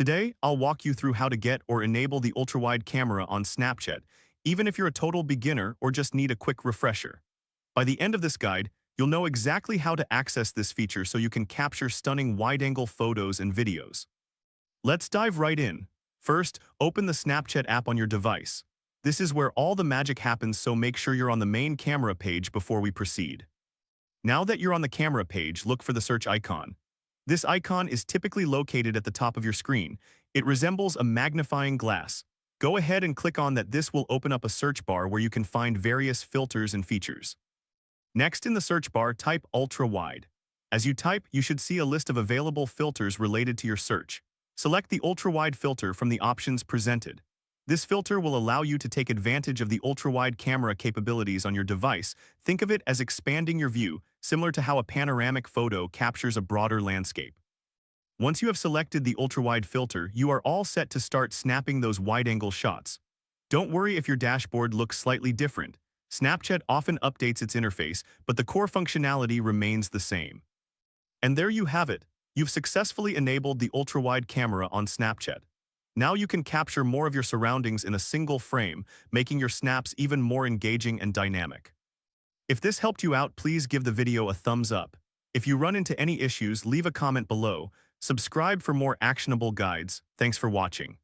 Today, I'll walk you through how to get or enable the ultrawide camera on Snapchat, even if you're a total beginner or just need a quick refresher. By the end of this guide, you'll know exactly how to access this feature so you can capture stunning wide-angle photos and videos. Let's dive right in. First, open the Snapchat app on your device. This is where all the magic happens, so make sure you're on the main camera page before we proceed. Now that you're on the camera page, look for the search icon. This icon is typically located at the top of your screen. It resembles a magnifying glass. Go ahead and click on that. This will open up a search bar where you can find various filters and features. Next, in the search bar, type Ultrawide. As you type, you should see a list of available filters related to your search. Select the ultrawide filter from the options presented. This filter will allow you to take advantage of the ultrawide camera capabilities on your device. Think of it as expanding your view, similar to how a panoramic photo captures a broader landscape. Once you have selected the ultrawide filter, you are all set to start snapping those wide-angle shots. Don't worry if your dashboard looks slightly different. Snapchat often updates its interface, but the core functionality remains the same. And there you have it. You've successfully enabled the ultrawide camera on Snapchat. Now you can capture more of your surroundings in a single frame, making your snaps even more engaging and dynamic. If this helped you out, please give the video a thumbs up. If you run into any issues, leave a comment below. Subscribe for more actionable guides. Thanks for watching.